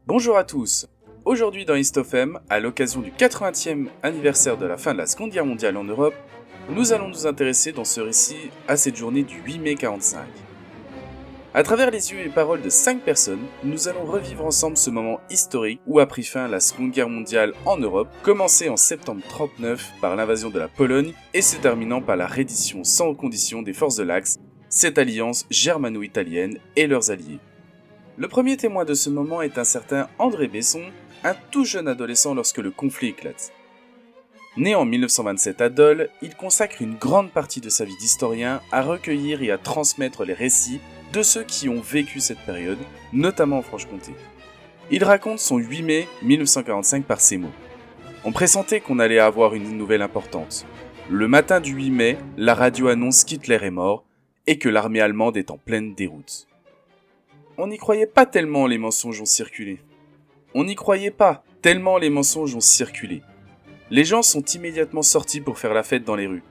Bonjour à tous. Aujourd'hui dans HistofM, à l'occasion du 80e anniversaire de la fin de la Seconde Guerre mondiale en Europe, nous allons nous intéresser dans ce récit à cette journée du 8 mai 1945. À travers les yeux et paroles de 5 personnes, nous allons revivre ensemble ce moment historique où a pris fin la Seconde Guerre mondiale en Europe, commencée en septembre 1939 par l'invasion de la Pologne et se terminant par la reddition sans condition des forces de l'Axe, cette alliance germano-italienne et leurs alliés. Le premier témoin de ce moment est un certain André Besson, un tout jeune adolescent lorsque le conflit éclate. Né en 1927 à Dole, il consacre une grande partie de sa vie d'historien à recueillir et à transmettre les récits de ceux qui ont vécu cette période, notamment en Franche-Comté. Il raconte son 8 mai 1945 par ces mots. On pressentait qu'on allait avoir une nouvelle importante. Le matin du 8 mai, la radio annonce qu'Hitler est mort et que l'armée allemande est en pleine déroute. On n'y croyait pas tellement les mensonges ont circulé. Les gens sont immédiatement sortis pour faire la fête dans les rues.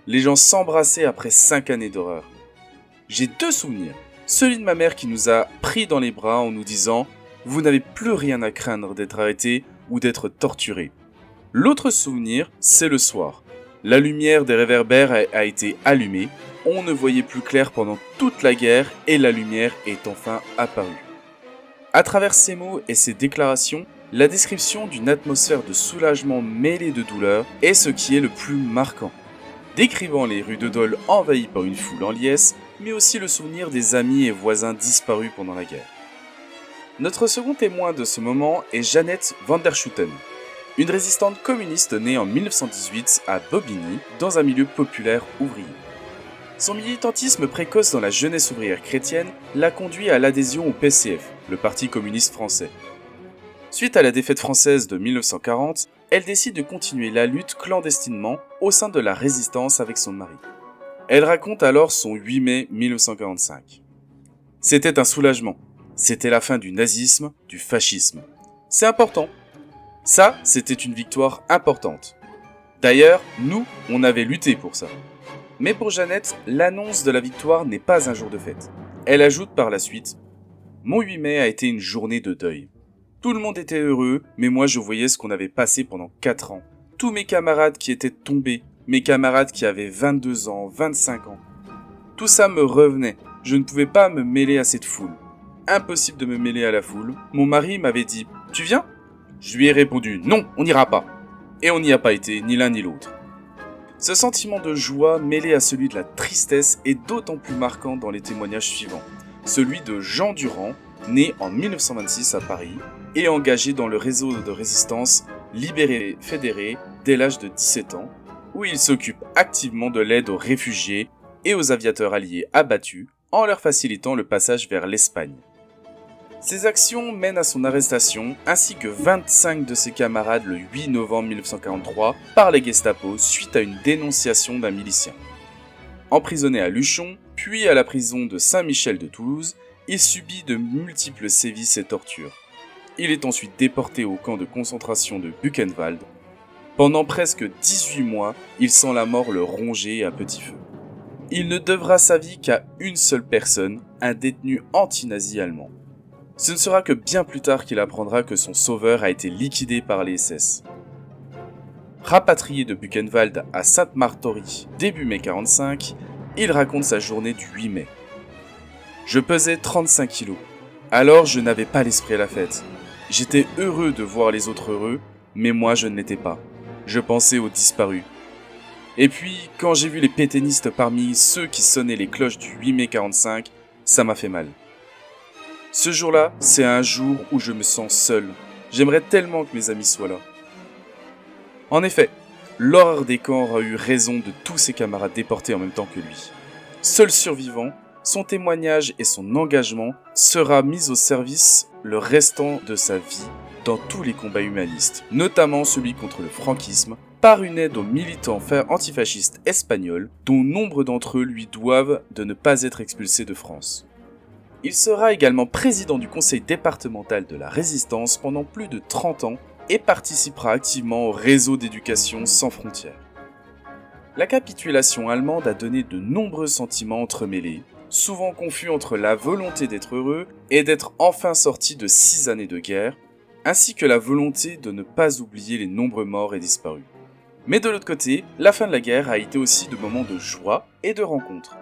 Les gens s'embrassaient après 5 années d'horreur. J'ai 2 souvenirs. Celui de ma mère qui nous a pris dans les bras en nous disant « Vous n'avez plus rien à craindre d'être arrêté ou d'être torturé ». L'autre souvenir, c'est le soir. La lumière des réverbères a été allumée. On ne voyait plus clair pendant toute la guerre et la lumière est enfin apparue. À travers ces mots et ces déclarations, la description d'une atmosphère de soulagement mêlée de douleur est ce qui est le plus marquant. Décrivant les rues de Dole envahies par une foule en liesse, mais aussi le souvenir des amis et voisins disparus pendant la guerre. Notre second témoin de ce moment est Jeannette van der Schutten, une résistante communiste née en 1918 à Bobigny, dans un milieu populaire ouvrier. Son militantisme précoce dans la jeunesse ouvrière chrétienne l'a conduit à l'adhésion au PCF, le Parti communiste français. Suite à la défaite française de 1940, elle décide de continuer la lutte clandestinement au sein de la résistance avec son mari. Elle raconte alors son 8 mai 1945. C'était un soulagement. C'était la fin du nazisme, du fascisme. C'est important. Ça, c'était une victoire importante. D'ailleurs, nous, on avait lutté pour ça. Mais pour Jeannette, l'annonce de la victoire n'est pas un jour de fête. Elle ajoute par la suite « Mon 8 mai a été une journée de deuil. Tout le monde était heureux, mais moi je voyais ce qu'on avait passé pendant 4 ans. Tous mes camarades qui étaient tombés, mes camarades qui avaient 22 ans, 25 ans. Tout ça me revenait. Je ne pouvais pas me mêler à cette foule. Impossible de me mêler à la foule. Mon mari m'avait dit « Tu viens ?» Je lui ai répondu « Non, on n'ira pas. » Et on n'y a pas été, ni l'un ni l'autre. Ce sentiment de joie mêlé à celui de la tristesse est d'autant plus marquant dans les témoignages suivants. Celui de Jean Durand, né en 1926 à Paris, et engagé dans le réseau de résistance Libérés Fédérés dès l'âge de 17 ans, où il s'occupe activement de l'aide aux réfugiés et aux aviateurs alliés abattus en leur facilitant le passage vers l'Espagne. Ces actions mènent à son arrestation ainsi que 25 de ses camarades le 8 novembre 1943 par les Gestapo suite à une dénonciation d'un milicien. Emprisonné à Luchon, puis à la prison de Saint-Michel de Toulouse, il subit de multiples sévices et tortures. Il est ensuite déporté au camp de concentration de Buchenwald. Pendant presque 18 mois, il sent la mort le ronger à petit feu. Il ne devra sa vie qu'à une seule personne, un détenu anti-nazi allemand. Ce ne sera que bien plus tard qu'il apprendra que son sauveur a été liquidé par les SS. Rapatrié de Buchenwald à Sainte-Marthory début mai 1945, il raconte sa journée du 8 mai. Je pesais 35 kilos. Alors je n'avais pas l'esprit à la fête. J'étais heureux de voir les autres heureux, mais moi je ne l'étais pas. Je pensais aux disparus. Et puis, quand j'ai vu les pétainistes parmi ceux qui sonnaient les cloches du 8 mai 1945, ça m'a fait mal. Ce jour-là, c'est un jour où je me sens seul. J'aimerais tellement que mes amis soient là. En effet, l'horreur des camps aura eu raison de tous ses camarades déportés en même temps que lui. Seul survivant, son témoignage et son engagement sera mis au service le restant de sa vie dans tous les combats humanistes, notamment celui contre le franquisme, par une aide aux militants antifascistes espagnols, dont nombre d'entre eux lui doivent de ne pas être expulsés de France. Il sera également président du conseil départemental de la Résistance pendant plus de 30 ans et participera activement au réseau d'éducation sans frontières. La capitulation allemande a donné de nombreux sentiments entremêlés, souvent confus entre la volonté d'être heureux et d'être enfin sorti de 6 années de guerre, ainsi que la volonté de ne pas oublier les nombreux morts et disparus. Mais de l'autre côté, la fin de la guerre a été aussi de moments de joie et de rencontres.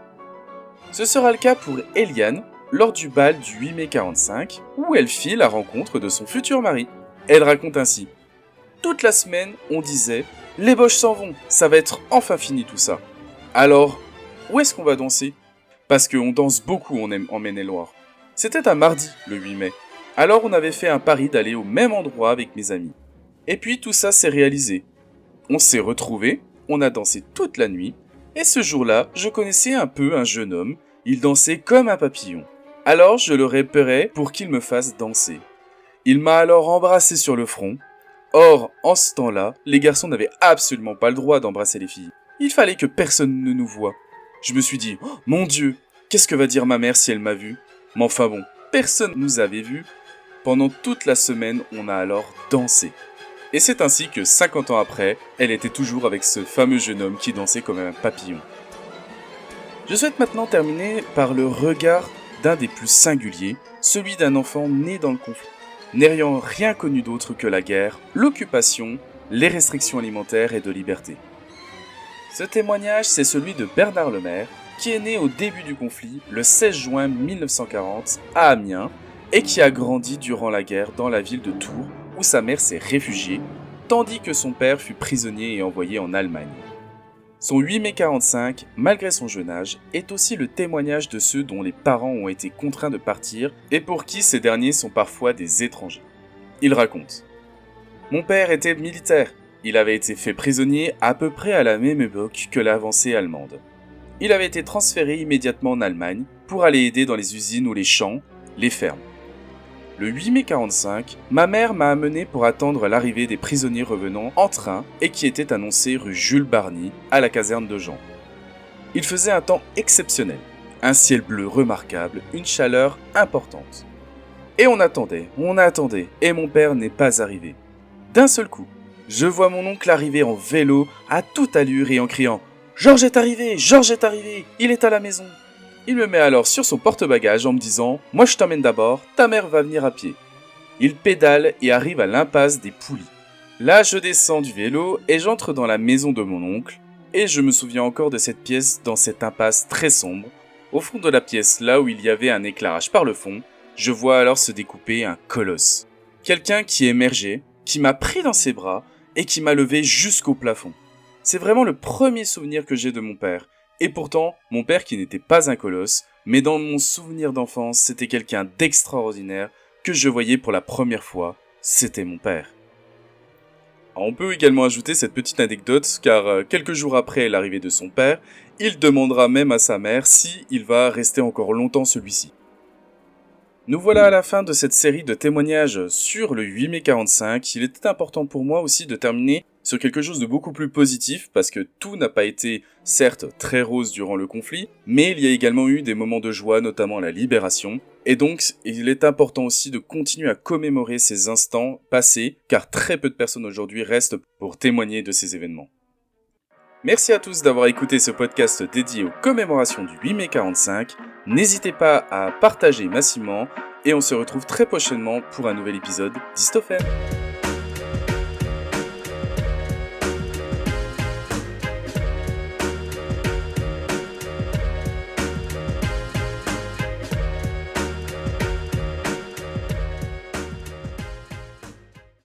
Ce sera le cas pour Eliane, lors du bal du 8 mai 45, où elle fit la rencontre de son futur mari. Elle raconte ainsi: toute la semaine, on disait « Les boches s'en vont, ça va être enfin fini tout ça. Alors, où est-ce qu'on va danser ?» Parce qu'on danse beaucoup en Maine-et-Loire. C'était un mardi, le 8 mai. Alors on avait fait un pari d'aller au même endroit avec mes amis. Et puis tout ça s'est réalisé. On s'est retrouvés, on a dansé toute la nuit, et ce jour-là, je connaissais un peu un jeune homme, il dansait comme un papillon. Alors je le repérais pour qu'il me fasse danser. Il m'a alors embrassé sur le front. Or, en ce temps-là, les garçons n'avaient absolument pas le droit d'embrasser les filles. Il fallait que personne ne nous voie. Je me suis dit, oh, mon Dieu, qu'est-ce que va dire ma mère si elle m'a vu? Mais enfin bon, personne nous avait vus. Pendant toute la semaine, on a alors dansé. Et c'est ainsi que 50 ans après, elle était toujours avec ce fameux jeune homme qui dansait comme un papillon. Je souhaite maintenant terminer par le regard d'un des plus singuliers, celui d'un enfant né dans le conflit, n'ayant rien connu d'autre que la guerre, l'occupation, les restrictions alimentaires et de liberté. Ce témoignage, c'est celui de Bernard Lemaire, qui est né au début du conflit, le 16 juin 1940, à Amiens, et qui a grandi durant la guerre dans la ville de Tours, où sa mère s'est réfugiée, tandis que son père fut prisonnier et envoyé en Allemagne. Son 8 mai 45, malgré son jeune âge, est aussi le témoignage de ceux dont les parents ont été contraints de partir et pour qui ces derniers sont parfois des étrangers. Il raconte: mon père était militaire. Il avait été fait prisonnier à peu près à la même époque que l'avancée allemande. Il avait été transféré immédiatement en Allemagne pour aller aider dans les usines ou les champs, les fermes. Le 8 mai 45, ma mère m'a amené pour attendre l'arrivée des prisonniers revenant en train et qui étaient annoncés rue Jules Barny, à la caserne de Jean. Il faisait un temps exceptionnel, un ciel bleu remarquable, une chaleur importante. Et on attendait, et mon père n'est pas arrivé. D'un seul coup, je vois mon oncle arriver en vélo, à toute allure et en criant « Georges est arrivé, il est à la maison !» Il me met alors sur son porte-bagages en me disant « Moi je t'emmène d'abord, ta mère va venir à pied. » Il pédale et arrive à l'impasse des Poulies. Là je descends du vélo et j'entre dans la maison de mon oncle, et je me souviens encore de cette pièce dans cette impasse très sombre. Au fond de la pièce, là où il y avait un éclairage par le fond, je vois alors se découper un colosse. Quelqu'un qui émergeait, qui m'a pris dans ses bras et qui m'a levé jusqu'au plafond. C'est vraiment le premier souvenir que j'ai de mon père. Et pourtant, mon père qui n'était pas un colosse, mais dans mon souvenir d'enfance, c'était quelqu'un d'extraordinaire que je voyais pour la première fois, c'était mon père. On peut également ajouter cette petite anecdote car quelques jours après l'arrivée de son père, il demandera même à sa mère si il va rester encore longtemps celui-ci. Nous voilà à la fin de cette série de témoignages sur le 8 mai 45. Il était important pour moi aussi de terminer sur quelque chose de beaucoup plus positif parce que tout n'a pas été, certes, très rose durant le conflit, mais il y a également eu des moments de joie, notamment la libération. Et donc, il est important aussi de continuer à commémorer ces instants passés, car très peu de personnes aujourd'hui restent pour témoigner de ces événements. Merci à tous d'avoir écouté ce podcast dédié aux commémorations du 8 mai 45. N'hésitez pas à partager massivement et on se retrouve très prochainement pour un nouvel épisode d'Histophène.